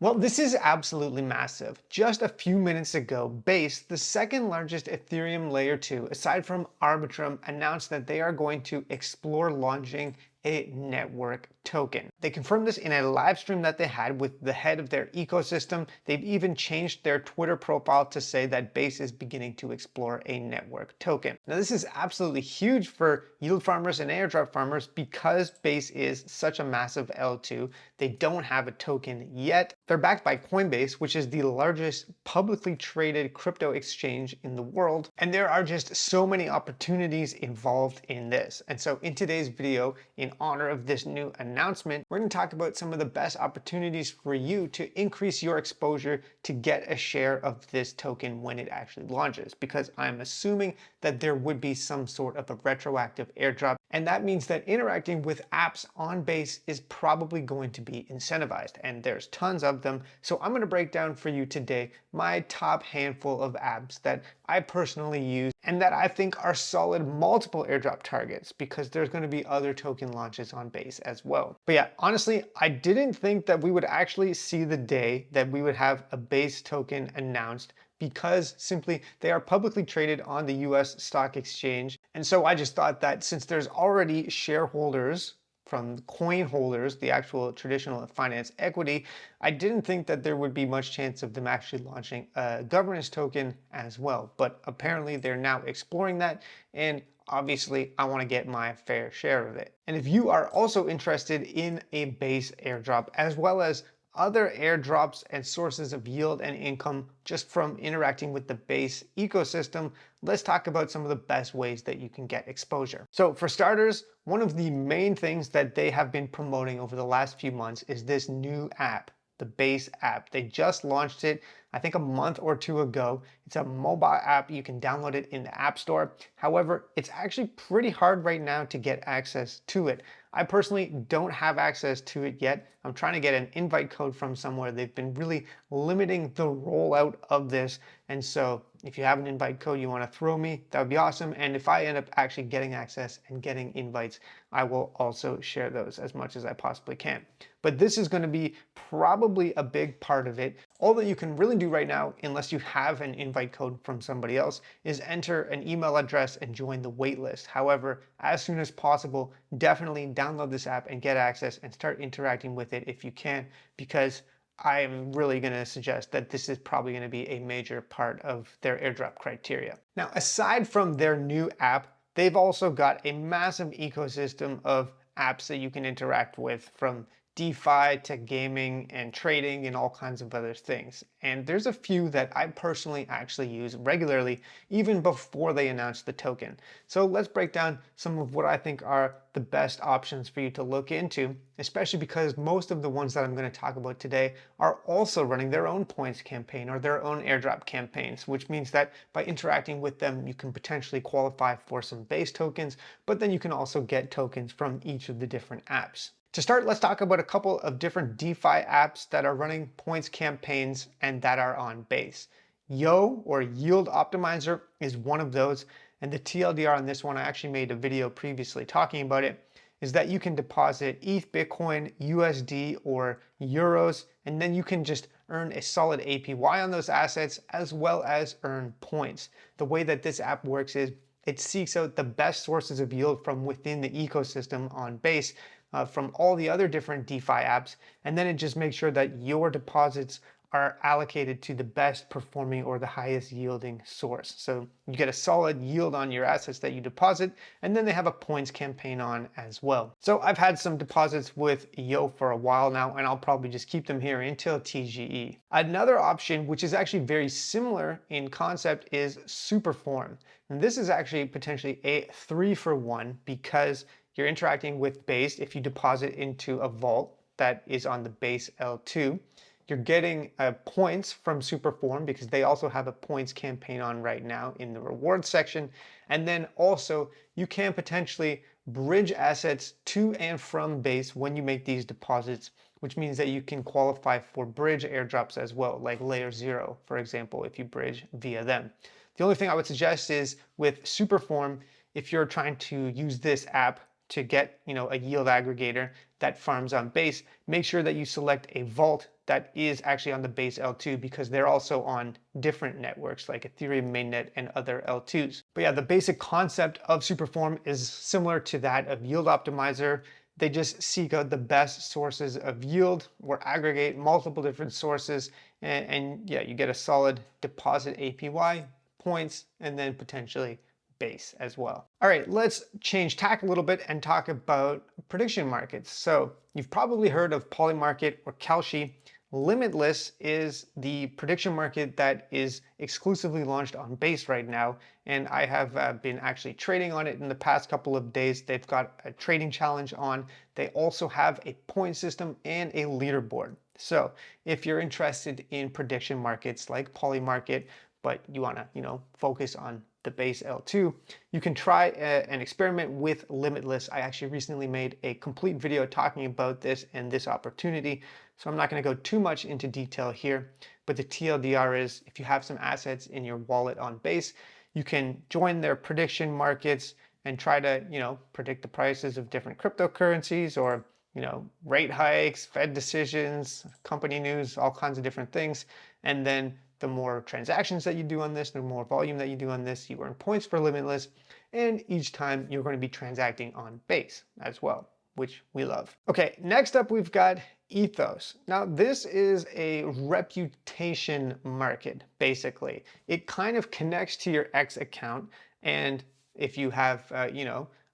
Well, this is absolutely massive. Just a few minutes ago, Base, the second largest Ethereum layer 2, aside from Arbitrum, announced that they are going to explore launching a network token. They confirmed this in a live stream that they had with the head of their ecosystem. They've even changed their Twitter profile to say that Base is beginning to explore a network token. Now, this is absolutely huge for yield farmers and airdrop farmers because Base is such a massive L2. They don't have a token yet. They're backed by Coinbase, which is the largest publicly traded crypto exchange in the world. And there are just so many opportunities involved in this. And so in today's video, in honor of this new announcement, we're going to talk about some of the best opportunities for you to increase your exposure to get a share of this token when it actually launches, because I'm assuming that there would be some sort of a retroactive airdrop. And that means that interacting with apps on Base is probably going to be incentivized, and there's tons of them. So I'm going to break down for you today my top handful of apps that I personally use and that I think are solid multiple airdrop targets, because there's going to be other token launches on Base as well. But yeah, honestly, I didn't think that we would actually see the day that we would have a Base token announced, because simply they are publicly traded on the US stock exchange. And so I just thought that since there's already shareholders from coin holders, the actual traditional finance equity, I didn't think that there would be much chance of them actually launching a governance token as well. But apparently they're now exploring that, and obviously I want to get my fair share of it. And if you are also interested in a Base airdrop, as well as other airdrops and sources of yield and income just from interacting with the Base ecosystem, let's talk about some of the best ways that you can get exposure. So for starters, one of the main things that they have been promoting over the last few months is this new app, the Base app. They just launched it, I think a month or two ago. It's a mobile app. You can download it in the App Store. However, it's actually pretty hard right now to get access to it. I personally don't have access to it yet. I'm trying to get an invite code from somewhere. They've been really limiting the rollout of this. And so if you have an invite code you want to throw me, that would be awesome. And if I end up actually getting access and getting invites, I will also share those as much as I possibly can. But this is going to be probably a big part of it. All that you can really do right now, unless you have an invite code from somebody else, is enter an email address and join the waitlist. However, as soon as possible, definitely download this app and get access and start interacting with it if you can, because I'm really going to suggest that this is probably going to be a major part of their airdrop criteria. Now, aside from their new app, they've also got a massive ecosystem of apps that you can interact with, from DeFi to gaming and trading and all kinds of other things. And there's a few that I personally actually use regularly, even before they announced the token. So let's break down some of what I think are the best options for you to look into, especially because most of the ones that I'm going to talk about today are also running their own points campaign or their own airdrop campaigns, which means that by interacting with them, you can potentially qualify for some Base tokens, but then you can also get tokens from each of the different apps. To start, let's talk about a couple of different DeFi apps that are running points campaigns and that are on Base. Yo, or Yield Optimizer, is one of those, and the TLDR on this one, I actually made a video previously talking about it, is that you can deposit ETH, Bitcoin, USD, or Euros, and then you can just earn a solid APY on those assets, as well as earn points. The way that this app works is it seeks out the best sources of yield from within the ecosystem on Base, from all the other different DeFi apps, and then it just makes sure that your deposits are allocated to the best performing or the highest yielding source. So you get a solid yield on your assets that you deposit, and then they have a points campaign on as well. So I've had some deposits with Yo for a while now, and I'll probably just keep them here until TGE. Another option, which is actually very similar in concept, is Superform. And this is actually potentially a 3-for-1, because you're interacting with Base. If you deposit into a vault that is on the Base L2, you're getting points from Superform, because they also have a points campaign on right now in the rewards section. And then also you can potentially bridge assets to and from Base when you make these deposits, which means that you can qualify for bridge airdrops as well, like Layer 0, for example, if you bridge via them. The only thing I would suggest is with Superform, if you're trying to use this app to get, a yield aggregator that farms on Base, make sure that you select a vault that is actually on the base L2 because they're also on different networks like Ethereum mainnet and other L2s. But yeah, the basic concept of Superform is similar to that of Yield Optimizer. They just seek out the best sources of yield or aggregate multiple different sources, and yeah, you get a solid deposit APY, points, and then potentially base as well. All right, let's change tack a little bit and talk about prediction markets. So you've probably heard of Polymarket or Kalshi. Limitless is the prediction market that is exclusively launched on Base right now, and I have been actually trading on it in the past couple of days. They've got a trading challenge on. They also have a point system and a leaderboard. So if you're interested in prediction markets like Polymarket, but you want to, focus on the base L2, you can try an experiment with Limitless. I actually recently made a complete video talking about this and this opportunity, so I'm not going to go too much into detail here, but the TLDR is if you have some assets in your wallet on base, you can join their prediction markets and try to, predict the prices of different cryptocurrencies or, rate hikes, Fed decisions, company news, all kinds of different things. And then the more transactions that you do on this, the more volume that you do on this, you earn points for Limitless. And each time you're going to be transacting on base as well, which we love. Okay, next up we've got Ethos. Now this is a reputation market, basically. It kind of connects to your X account, and if you have,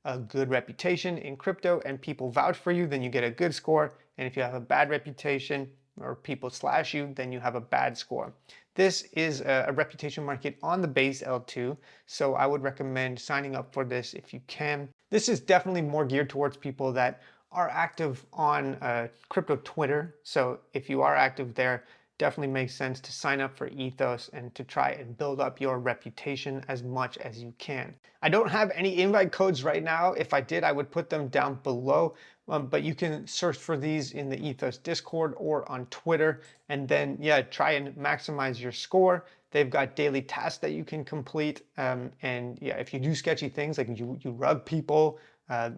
a good reputation in crypto and people vouch for you, then you get a good score. And if you have a bad reputation or people slash you, then you have a bad score. This is a reputation market on the base L2, so I would recommend signing up for this if you can. This is definitely more geared towards people that are active on crypto Twitter. So if you are active there, definitely makes sense to sign up for Ethos and to try and build up your reputation as much as you can. I don't have any invite codes right now. If I did, I would put them down below, but you can search for these in the Ethos Discord or on Twitter, and then yeah, try and maximize your score. They've got daily tasks that you can complete, and yeah, if you do sketchy things like you rug people,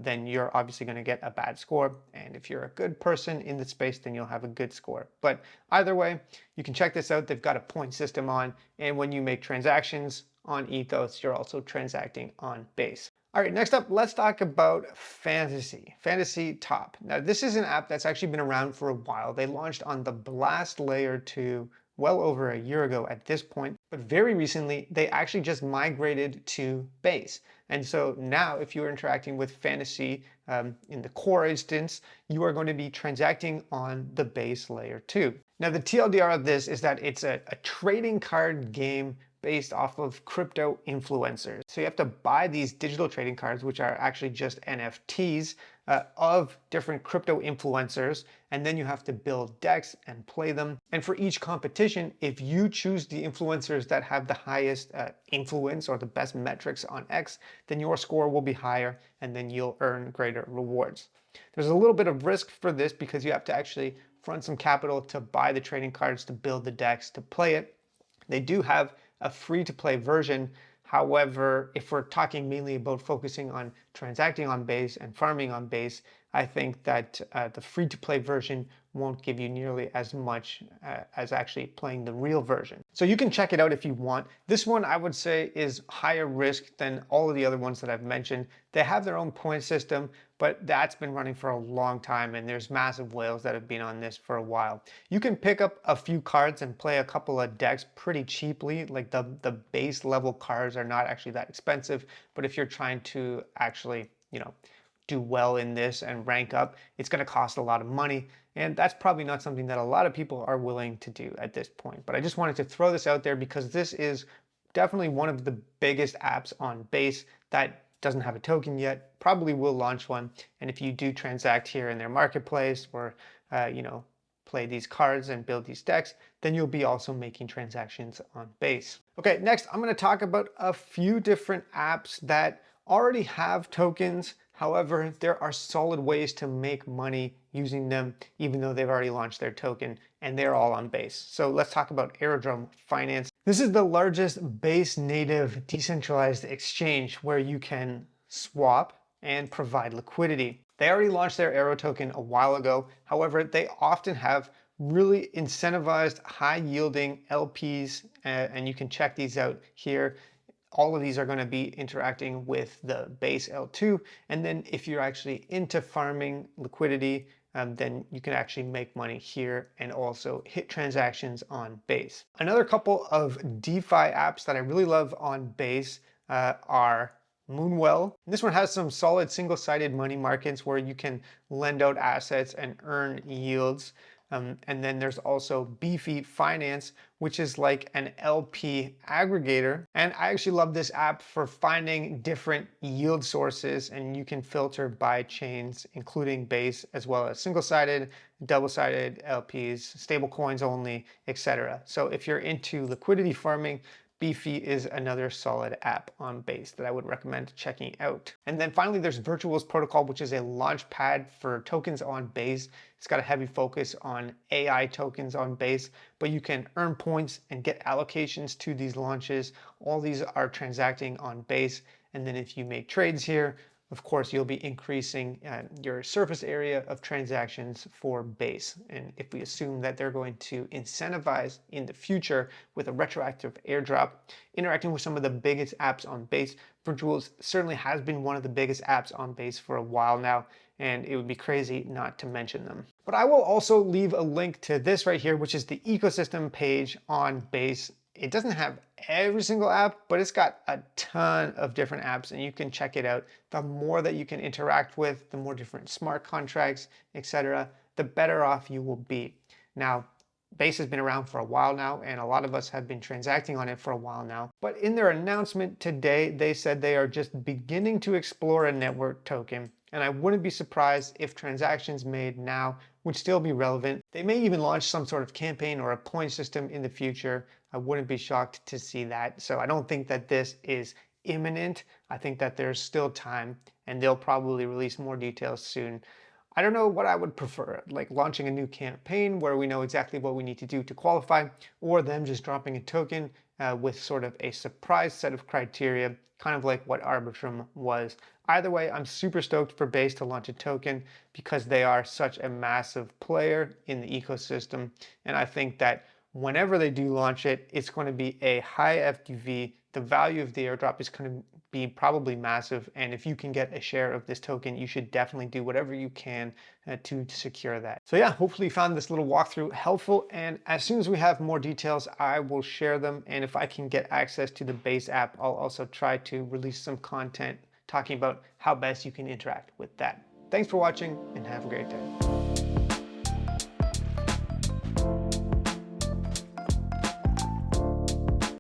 then you're obviously going to get a bad score. And if you're a good person in the space, then you'll have a good score. But either way, you can check this out. They've got a point system on, and when you make transactions on Ethos, you're also transacting on base. All right, next up, let's talk about Fantasy Top. Now, this is an app that's actually been around for a while. They launched on the Blast Layer 2 well over a year ago at this point, but very recently they actually just migrated to base. And so now if you're interacting with Fantasy in the core instance, you are going to be transacting on the base layer 2. Now the TLDR of this is that it's a trading card game based off of crypto influencers. So you have to buy these digital trading cards, which are actually just NFTs of different crypto influencers, and then you have to build decks and play them. And for each competition, if you choose the influencers that have the highest influence or the best metrics on X, then your score will be higher and then you'll earn greater rewards. There's a little bit of risk for this because you have to actually front some capital to buy the trading cards, to build the decks, to play it. They do have a free-to-play version. However, if we're talking mainly about focusing on transacting on base and farming on base, I think that the free-to-play version won't give you nearly as much as actually playing the real version. So you can check it out if you want. This one I would say is higher risk than all of the other ones that I've mentioned. They have their own point system, but that's been running for a long time, and there's massive whales that have been on this for a while. You can pick up a few cards and play a couple of decks pretty cheaply. Like the base level cards are not actually that expensive, but if you're trying to actually, do well in this and rank up, it's going to cost a lot of money, and that's probably not something that a lot of people are willing to do at this point. But I just wanted to throw this out there because this is definitely one of the biggest apps on base that doesn't have a token yet, probably will launch one. And if you do transact here in their marketplace or play these cards and build these decks, then you'll be also making transactions on base. Okay, next I'm going to talk about a few different apps that already have tokens. However, there are solid ways to make money using them, even though they've already launched their token, and they're all on base. So let's talk about Airdrop Finance. This is the largest base native decentralized exchange where you can swap and provide liquidity. They already launched their Aero token a while ago. However, they often have really incentivized high yielding LPs, and you can check these out here. All of these are going to be interacting with the base L2. And then if you're actually into farming liquidity, then you can actually make money here and also hit transactions on base. Another couple of DeFi apps that I really love on base are Moonwell. This one has some solid single-sided money markets where you can lend out assets and earn yields. And then there's also Beefy Finance, which is like an LP aggregator. And I actually love this app for finding different yield sources, and you can filter by chains, including base as well as single-sided, double-sided LPs, stable coins only, etc. So if you're into liquidity farming, Beefy is another solid app on base that I would recommend checking out. And then finally, there's Virtuals Protocol, which is a launch pad for tokens on base. It's got a heavy focus on AI tokens on base, but you can earn points and get allocations to these launches. All these are transacting on base. And then if you make trades here, of course, you'll be increasing your surface area of transactions for base. And if we assume that they're going to incentivize in the future with a retroactive airdrop, interacting with some of the biggest apps on base, Virtuals certainly has been one of the biggest apps on base for a while now, and it would be crazy not to mention them. But I will also leave a link to this right here, which is the ecosystem page on base. It doesn't have every single app, but it's got a ton of different apps, and you can check it out. The more that you can interact with, the more different smart contracts, etc., the better off you will be. Now, Base has been around for a while now, and a lot of us have been transacting on it for a while now. But in their announcement today, they said they are just beginning to explore a network token, and I wouldn't be surprised if transactions made now would still be relevant. They may even launch some sort of campaign or a point system in the future. I wouldn't be shocked to see that. So I don't think that this is imminent. I think that there's still time, and they'll probably release more details soon. I don't know what I would prefer, like launching a new campaign where we know exactly what we need to do to qualify, or them just dropping a token with sort of a surprise set of criteria, kind of like what Arbitrum was. Either way, I'm super stoked for Base to launch a token because they are such a massive player in the ecosystem, and I think that whenever they do launch it, it's going to be a high FTV. The value of the airdrop is going to be probably massive, and if you can get a share of this token, you should definitely do whatever you can to secure that. So yeah, hopefully you found this little walkthrough helpful, and as soon as we have more details, I will share them, and if I can get access to the Base app, I'll also try to release some content talking about how best you can interact with that. Thanks for watching, and have a great day.